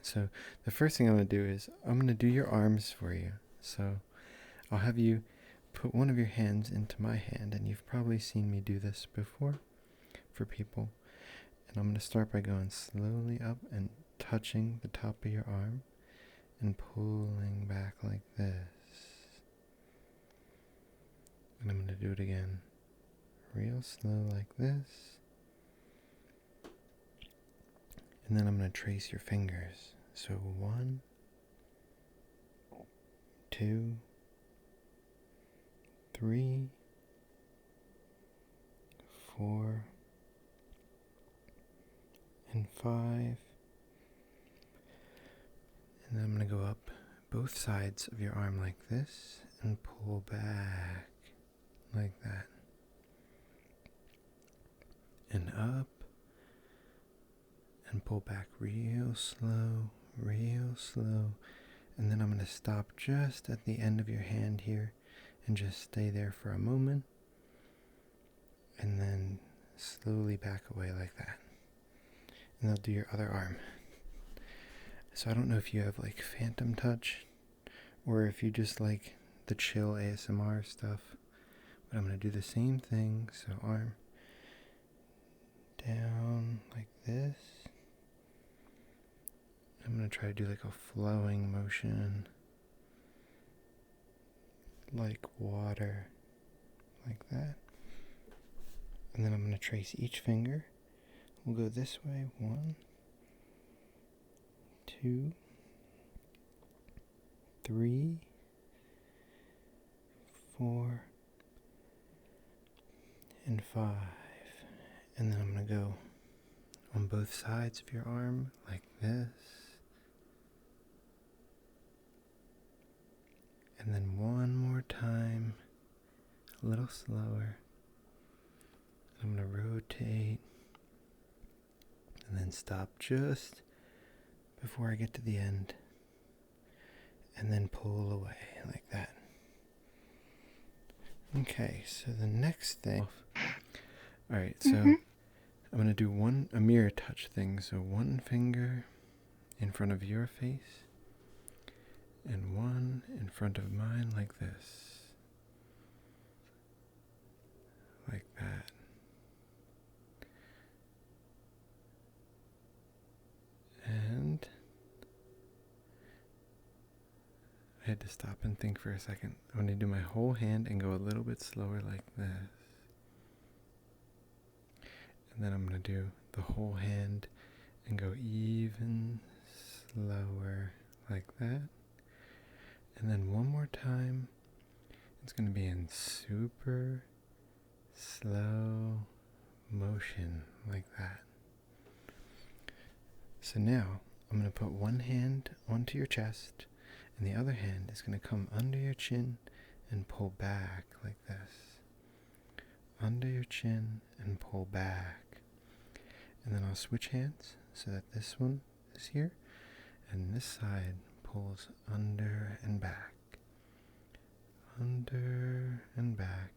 So the first thing I'm going to do is I'm going to do your arms for you. So I'll have you put one of your hands into my hand, and you've probably seen me do this before for people. And I'm going to start by going slowly up and touching the top of your arm and pulling back like this. And I'm going to do it again real slow like this. And then I'm going to trace your fingers. So 1, 2, 3, 4, and 5. And then I'm going to go up both sides of your arm like this and pull back like that. And up and pull back real slow, real slow. And then I'm going to stop just at the end of your hand here and just stay there for a moment. And then slowly back away like that. And I'll do your other arm. So I don't know if you have like phantom touch or if you just like the chill ASMR stuff. But I'm going to do the same thing. So arm down like this. I'm going to try to do like a flowing motion, like water, like that. And then I'm going to trace each finger. We'll go this way. 1, 2, 3, 4, and 5. And then I'm going to go on both sides of your arm like this. And then one more time, a little slower. I'm going to rotate and then stop just before I get to the end. And then pull away like that. Okay, so the next thing. Alright, so I'm going to do a mirror touch thing. So one finger in front of your face and one in front of mine like this. Like that. And I had to stop and think for a second. I'm going to do my whole hand and go a little bit slower like this. And then I'm going to do the whole hand and go even slower like that. And then one more time, it's going to be in super slow motion like that. So now I'm going to put one hand onto your chest and the other hand is going to come under your chin and pull back like this. Under your chin and pull back. And then I'll switch hands so that this one is here and this side pulls under and back. Under and back.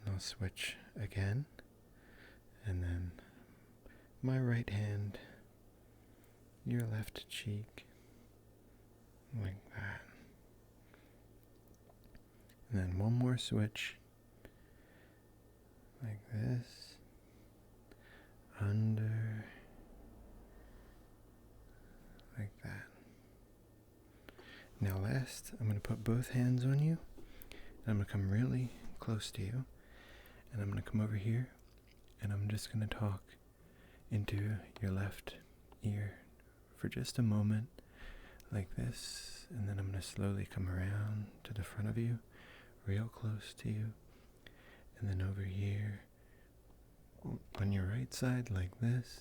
And I'll switch again. And then my right hand, your left cheek, like that. And then one more switch, like this, under, like that. Now last, I'm going to put both hands on you, and I'm going to come really close to you, and I'm going to come over here, and I'm just going to talk into your left ear for just a moment, like this, and then I'm going to slowly come around to the front of you, real close to you, and then over here on your right side like this,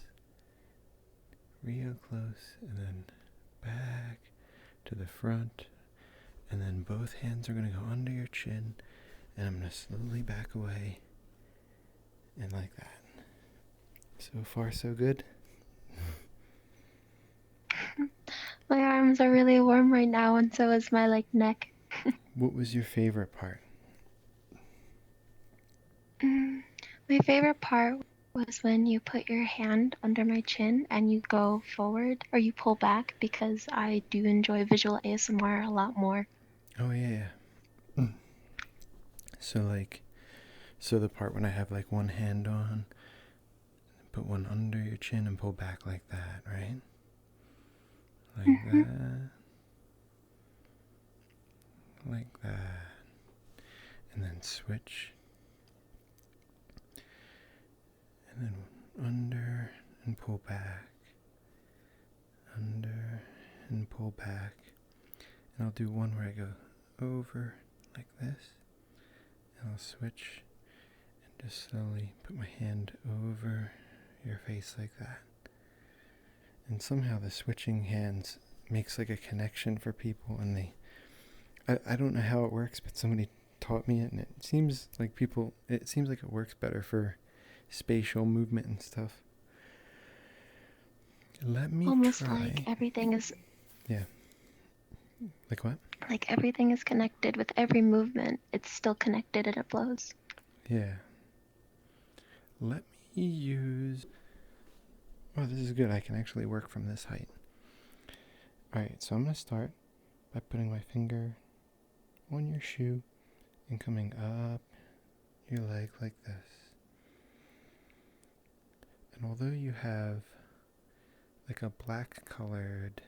real close, and then back to the front, and then both hands are going to go under your chin, and I'm going to slowly back away, and like that. So far so good? My arms are really warm right now, and so is my neck. What was your favorite part? My favorite part was when you put your hand under my chin and you go forward or you pull back, because I do enjoy visual ASMR a lot more. Oh yeah. Mm. So like, so the part when I have like one hand on, put one under your chin and pull back like that, right? Like Hmm. that. Like that. And then switch. And then under and pull back. Under and pull back. And I'll do one where I go over like this. And I'll switch and just slowly put my hand over your face like that. And somehow the switching hands makes like a connection for people, and I don't know how it works, but somebody taught me it, and it seems like it works better for spatial movement and stuff. Let me Almost like try. everything is Yeah. Like what? like everything is connected with every movement. It's still connected and it flows. Yeah. Let me use. Oh, this is good. I can actually work from this height. Alright, so I'm going to start by putting my finger on your shoe and coming up your leg like this. And although you have like a black colored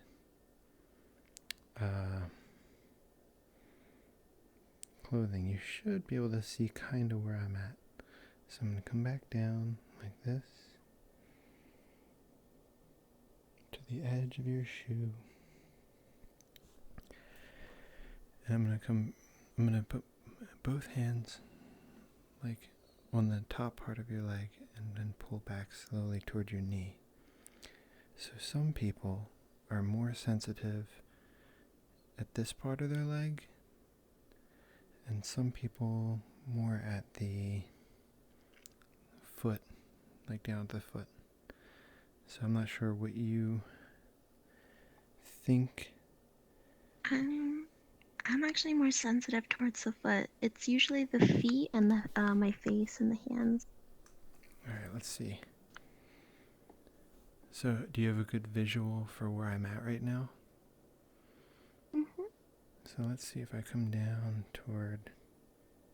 clothing, you should be able to see kind of where I'm at. So I'm going to come back down like this to the edge of your shoe. And I'm going to put both hands like on the top part of your leg and then pull back slowly toward your knee. So some people are more sensitive at this part of their leg, and some people more at the foot, like down at the foot. So I'm not sure what you think. I'm actually more sensitive towards the foot. It's usually the feet and the my face and the hands. Alright, let's see. So do you have a good visual for where I'm at right now? Hmm. So let's see if I come down toward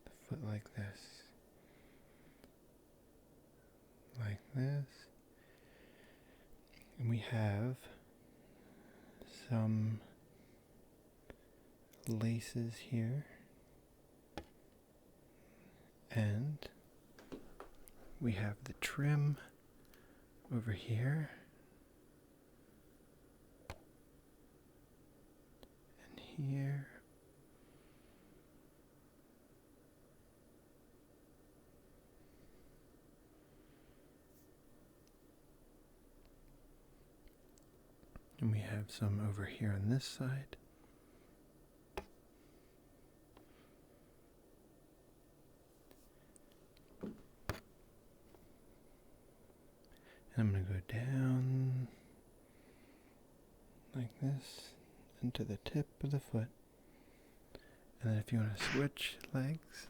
the foot like this. Like this. And we have some laces here. And we have the trim over here. And here. And we have some over here on this side. And I'm going to go down like this into the tip of the foot. And then if you want to switch legs,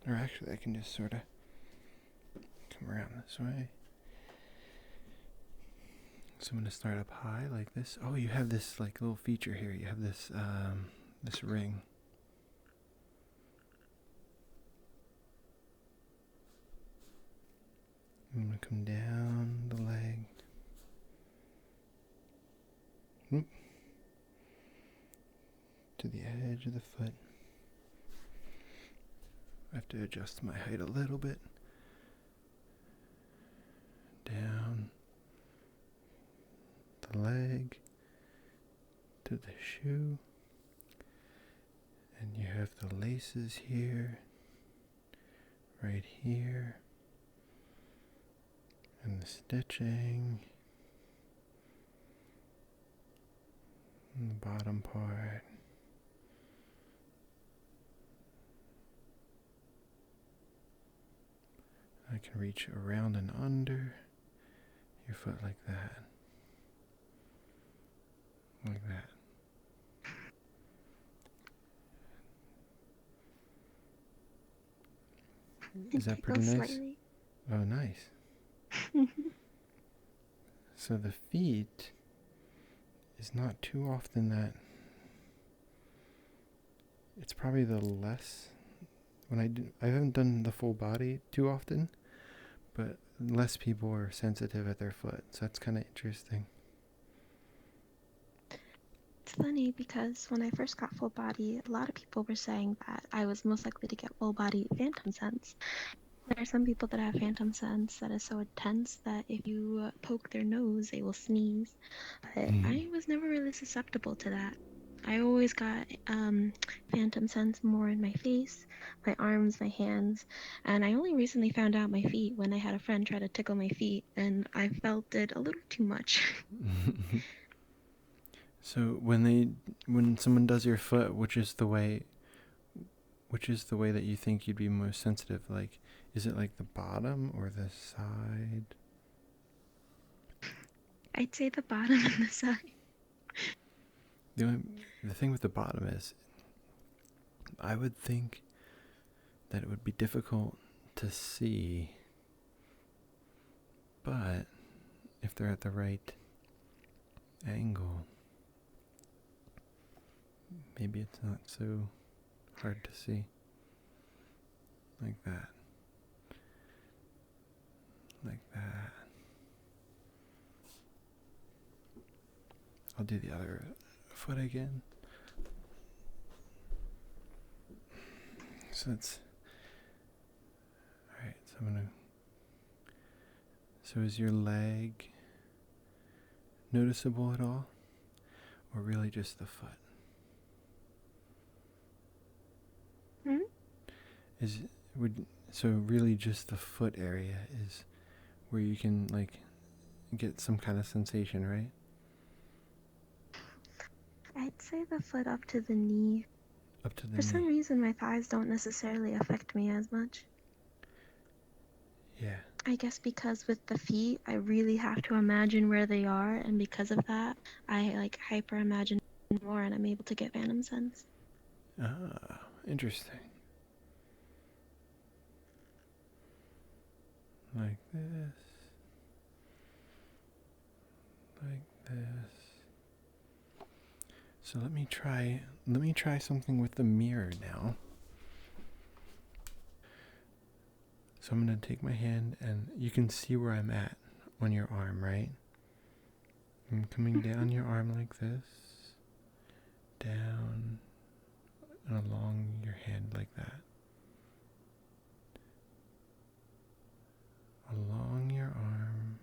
or actually I can just sort of come around this way. So I'm going to start up high like this. Oh, you have this like little feature here. You have this this ring. I'm going to come down the leg. Whoop. To the edge of the foot. I have to adjust my height a little bit. Down the leg to the shoe. And you have the laces here, right here, and the stitching in the bottom part. I can reach around and under your foot like that. Like that. Is It that pretty tickles nice? slightly. Oh, nice. So the feet is not too often that. It's probably the less when I haven't done the full body too often, but less people are sensitive at their foot. So that's kind of interesting. It's funny because when I first got full body, a lot of people were saying that I was most likely to get full body phantom sense. There are some people that have phantom sense that is so intense that if you poke their nose, they will sneeze. But I was never really susceptible to that. I always got phantom sense more in my face, my arms, my hands, and I only recently found out my feet when I had a friend try to tickle my feet, and I felt it a little too much. So when someone does your foot, which is the way that you think you'd be most sensitive? Like, is it like the bottom or the side? I'd say the bottom and the side. The thing with the bottom is, I would think that it would be difficult to see, but if they're at the right angle, maybe it's not so hard to see. Like that. Like that. I'll do the other foot again. So that's alright, so I'm gonna. So is your leg noticeable at all? Or really just the foot? Hmm? So really just the foot area is where you can like get some kind of sensation, right? I'd say the foot up to the knee. Up to the For some knee. reason, my thighs don't necessarily affect me as much. Yeah. I guess because with the feet, I really have to imagine where they are, and because of that, I like hyper imagine more, and I'm able to get phantom sense. Ah, interesting. Like this. Like this. So let me try something with the mirror now. So I'm going to take my hand and you can see where I'm at on your arm, right? I'm coming down your arm like this. Down and along your hand like that. Along your arm.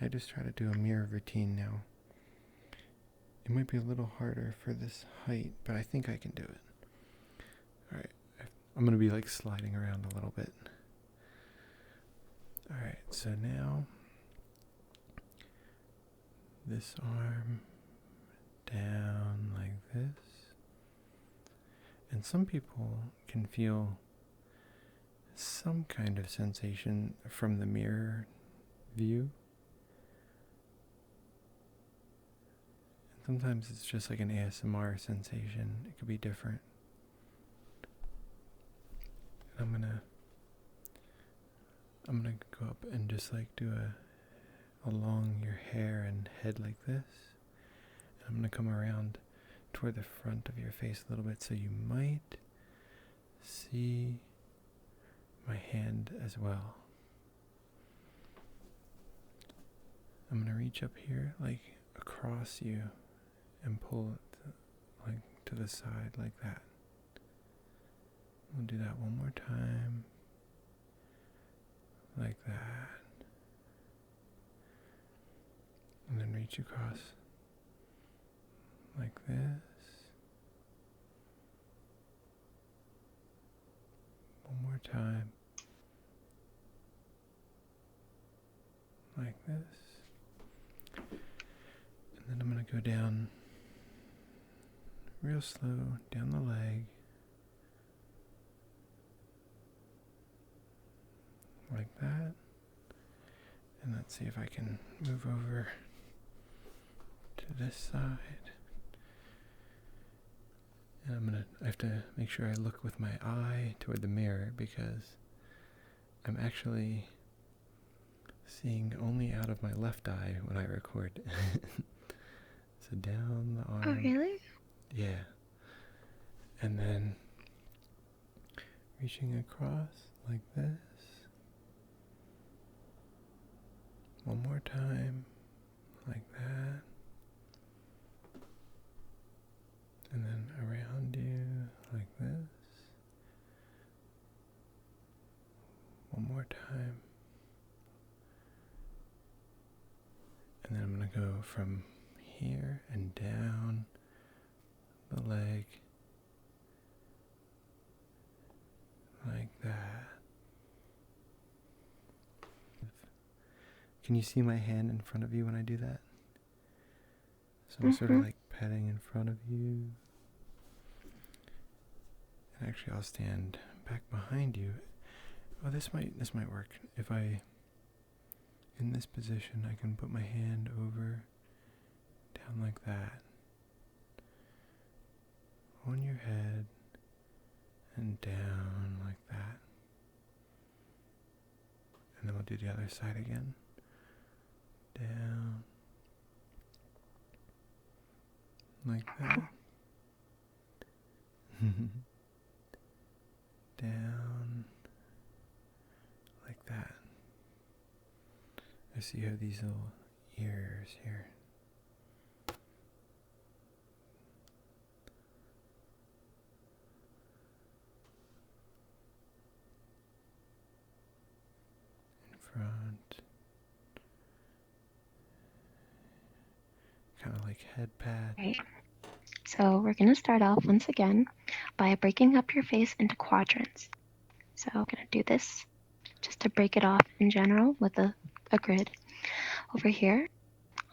I just try to do a mirror routine now. It might be a little harder for this height, but I think I can do it. Alright, I'm going to be like sliding around a little bit. Alright, so now this arm down like this. And some people can feel some kind of sensation from the mirror view. And sometimes it's just like an ASMR sensation. It could be different. And I'm gonna go up and just like do along your hair and head like this. And I'm gonna come around toward the front of your face a little bit so you might see my hand as well. I'm gonna reach up here like across you and pull it like to the side like that. We'll do that one more time. Like that. And then reach across like this. One more time. Like this. And then I'm going to go down real slow down the leg. Like that. And let's see if I can move over to this side. And I have to make sure I look with my eye toward the mirror because I'm actually seeing only out of my left eye when I record. So down the arm. Oh, really? Yeah. And then reaching across like this. One more time, like that. And then around you, like this. One more time. And then I'm going to go from here and down the leg, like that. Can you see my hand in front of you when I do that? So I'm sort of like petting in front of you. And actually I'll stand back behind you. Oh, this might work. If I, in this position, I can put my hand over, down like that, on your head, and down like that. And then we'll do the other side again. Down, like that. Down, like that. I see you have these little ears here. In front. Kind of like head pat. Right. So we're going to start off once again by breaking up your face into quadrants. So I'm going to do this just to break it off in general with a grid. Over here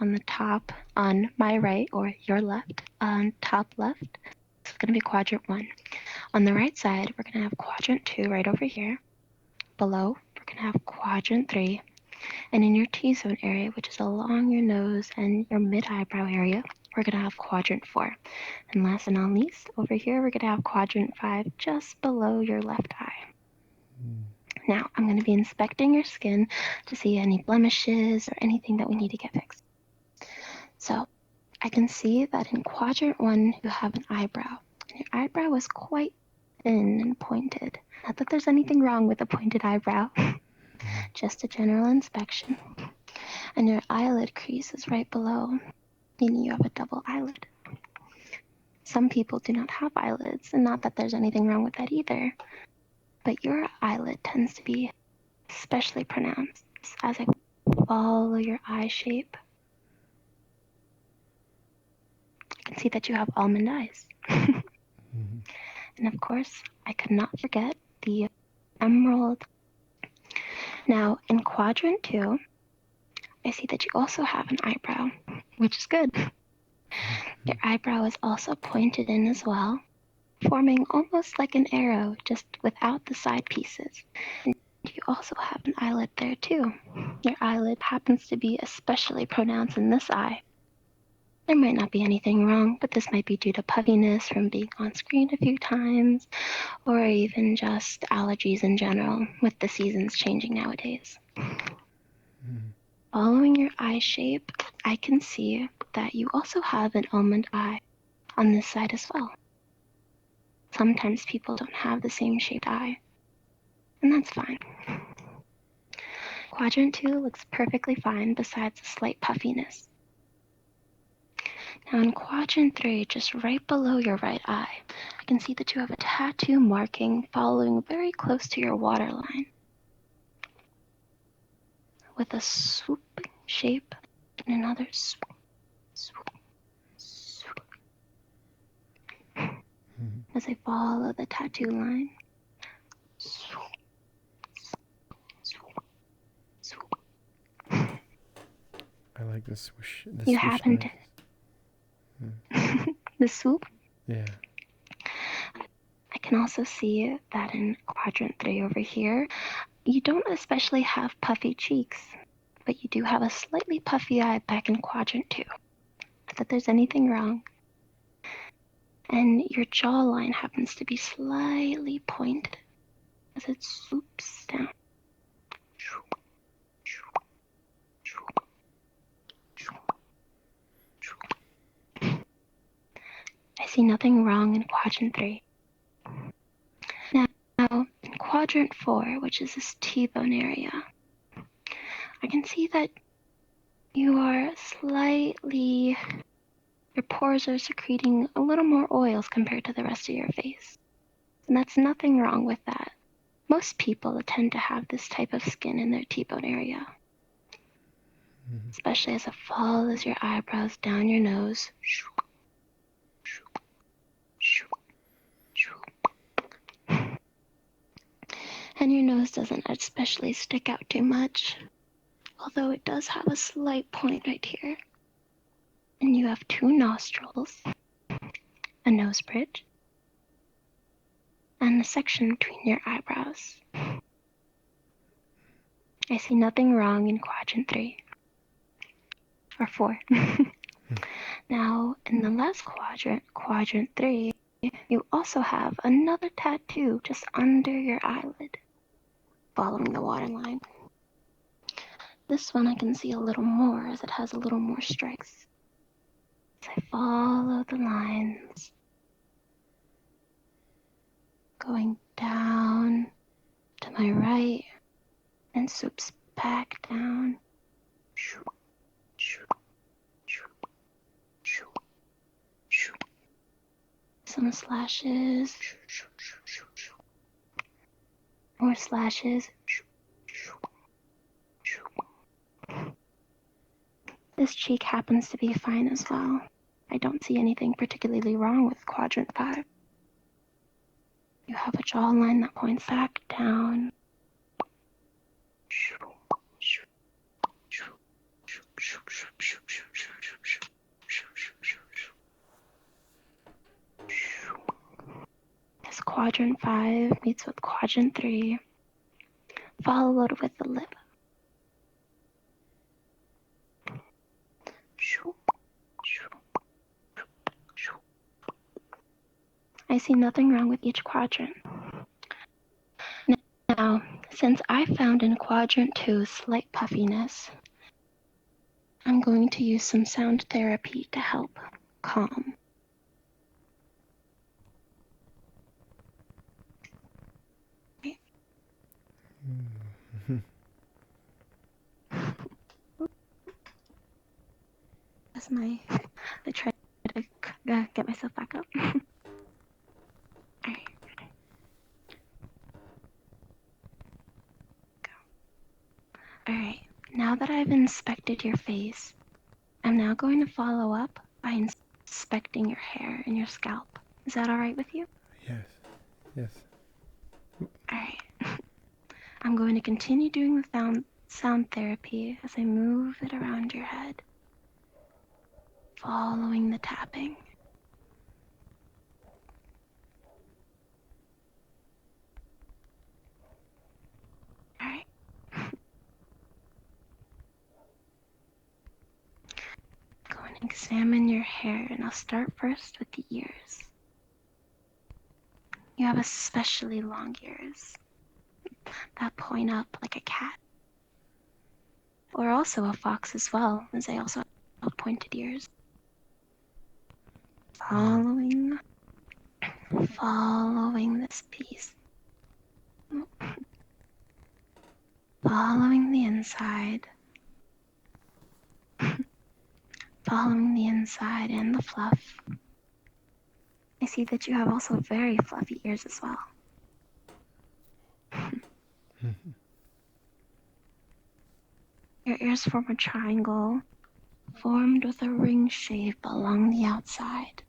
on the top, on my right or your left, on top left, it's going to be quadrant 1. On the right side, we're going to have quadrant 2 right over here. Below, we're going to have quadrant 3. And in your T-zone area, which is along your nose and your mid-eyebrow area, we're going to have quadrant 4. And last but not least, over here, we're going to have quadrant 5 just below your left eye. Now, I'm going to be inspecting your skin to see any blemishes or anything that we need to get fixed. So, I can see that in quadrant 1, you have an eyebrow. And your eyebrow is quite thin and pointed. Not that there's anything wrong with a pointed eyebrow, just a general inspection. And your eyelid crease is right below, meaning you have a double eyelid. Some people do not have eyelids, and not that there's anything wrong with that either, but your eyelid tends to be especially pronounced. As I follow your eye shape, I can see that you have almond eyes. And of course, I could not forget the emerald. Now, in quadrant 2, I see that you also have an eyebrow, which is good. Your eyebrow is also pointed in as well, forming almost like an arrow, just without the side pieces. And you also have an eyelid there too. Your eyelid happens to be especially pronounced in this eye. There might not be anything wrong, but this might be due to puffiness from being on screen a few times, or even just allergies in general, with the seasons changing nowadays. Following your eye shape, I can see that you also have an almond eye on this side as well. Sometimes people don't have the same shaped eye, and that's fine. Quadrant 2 looks perfectly fine besides a slight puffiness. Now in quadrant 3, just right below your right eye, I can see that you have a tattoo marking following very close to your waterline, with a swooping shape and another swoop, swoop, swoop. As I follow the tattoo line, swoop, swoop, swoop. I like the swoosh. You happen to the swoop? Yeah. I can also see that in quadrant 3 over here, you don't especially have puffy cheeks, but you do have a slightly puffy eye back in quadrant 2. Not that there's anything wrong. And your jawline happens to be slightly pointed as it swoops down. see nothing wrong in quadrant 3. Now, in quadrant 4, which is this T-bone area, I can see that you are slightly, your pores are secreting a little more oils compared to the rest of your face. And that's nothing wrong with that. Most people tend to have this type of skin in their T-bone area. Especially as it follows your eyebrows down your nose. And your nose doesn't especially stick out too much, although it does have a slight point right here. And you have 2 nostrils, a nose bridge, and a section between your eyebrows. I see nothing wrong in quadrant 3. Or 4. Now, in the last quadrant 3, you also have another tattoo just under your eyelid, following the waterline. This one I can see a little more as it has a little more stripes. As I follow the lines, going down to my right, and swoops back down. Some slashes, more slashes. This cheek happens to be fine as well. I don't see anything particularly wrong with quadrant 5. You have a jawline that points back down. As quadrant 5 meets with quadrant 3, followed with the lip. I see nothing wrong with each quadrant. Now, since I found in quadrant 2 slight puffiness, I'm going to use some sound therapy to help calm. That's I tried to get myself back up. Alright. Alright, now that I've inspected your face, I'm now going to follow up by inspecting your hair and your scalp. Is that alright with you? Yes. Alright. I'm going to continue doing the sound therapy as I move it around your head, following the tapping. Alright. Go and examine your hair, and I'll start first with the ears. You have especially long ears that point up like a cat. Or also a fox as well, as they also have pointed ears. Following this piece. Following the inside. Following the inside and the fluff. I see that you have also very fluffy ears as well. Your ears form a triangle, formed with a ring shape along the outside.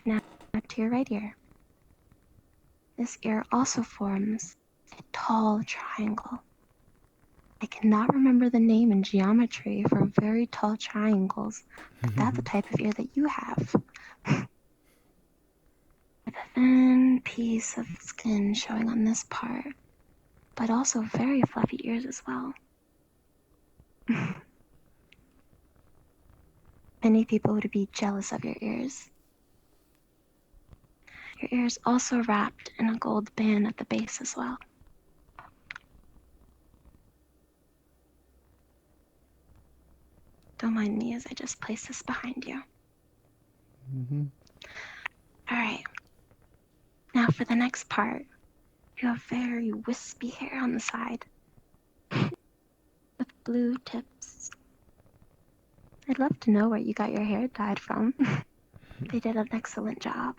Now to your right ear. This ear also forms a tall triangle. I cannot remember the name in geometry for very tall triangles, but that's the type of ear that you have. With a thin piece of skin showing on this part, but also very fluffy ears as well. Many people would be jealous of your ears. Your ears also wrapped in a gold band at the base as well. Don't mind me as I just place this behind you. Mm-hmm. Alright. Now for the next part. You have very wispy hair on the side. With blue tips. I'd love to know where you got your hair dyed from. They did an excellent job.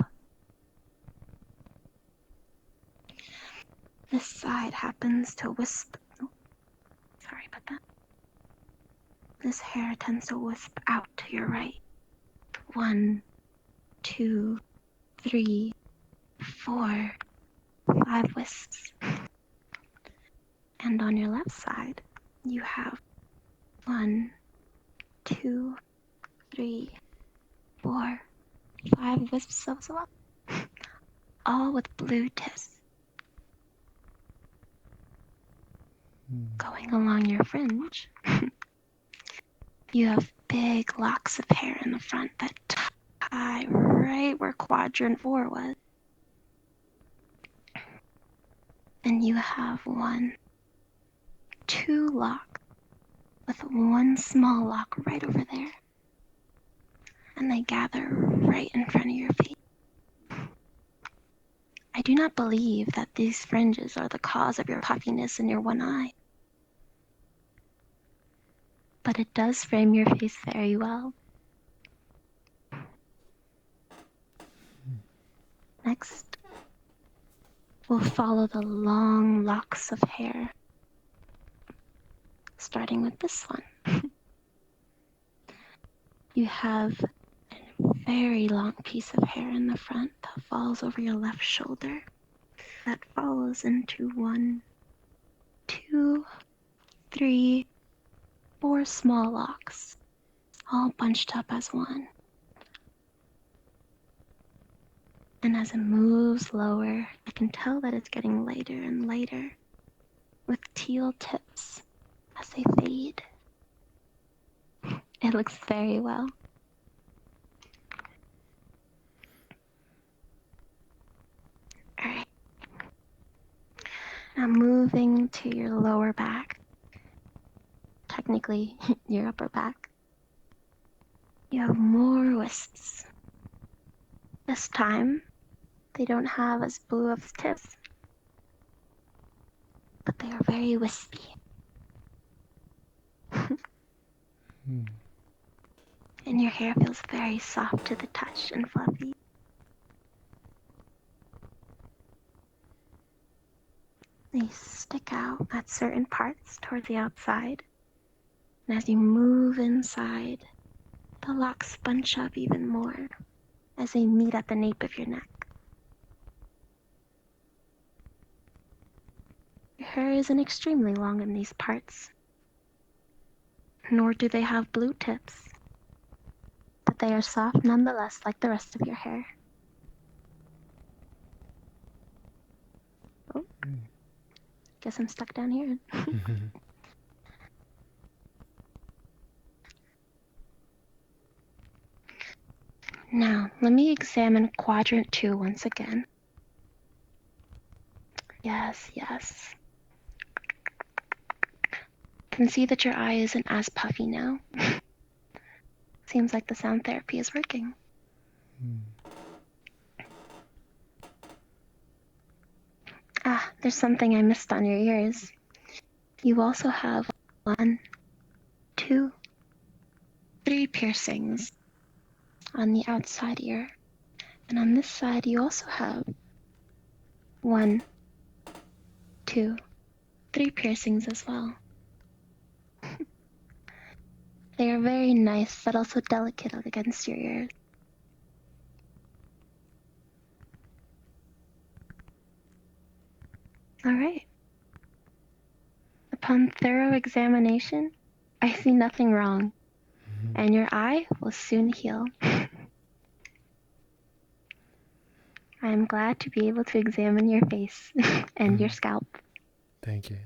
This side happens to wisp. Oh, sorry about that. This hair tends to wisp out to your right. 1, 2, 3, 4, 5 wisps. And on your left side, you have 1, 2, 3, 4, 5 wisps as well. All with blue tips. Going along your fringe, you have big locks of hair in the front that tie right where quadrant 4 was. Then you have 1, 2 locks with 1 small lock right over there. And they gather right in front of your face. I do not believe that these fringes are the cause of your puffiness in your one eye. But it does frame your face very well. Next, we'll follow the long locks of hair, starting with this one. You have a very long piece of hair in the front that falls over your left shoulder, that follows into 1, 2, 3, 4 small locks, all bunched up as one. And as it moves lower, I can tell that it's getting lighter and lighter, with teal tips as they fade. It looks very well. Alright. Now moving to your lower back, technically your upper back, you have more wisps. This time, they don't have as blue of tips, but they are very wispy. And your hair feels very soft to the touch and fluffy. They stick out at certain parts toward the outside. And as you move inside, the locks bunch up even more as they meet at the nape of your neck. Your hair isn't extremely long in these parts, nor do they have blue tips, but they are soft nonetheless like the rest of your hair. Oh, guess I'm stuck down here. Now, let me examine quadrant 2 once again. Yes, yes. I can see that your eye isn't as puffy now. Seems like the sound therapy is working. Ah, there's something I missed on your ears. You also have 1, 2, 3 piercings on the outside ear. And on this side, you also have 1, 2, 3 piercings as well. They are very nice, but also delicate against your ears. Alright. Upon thorough examination, I see nothing wrong, and your eye will soon heal. I am glad to be able to examine your face and your scalp. Thank you.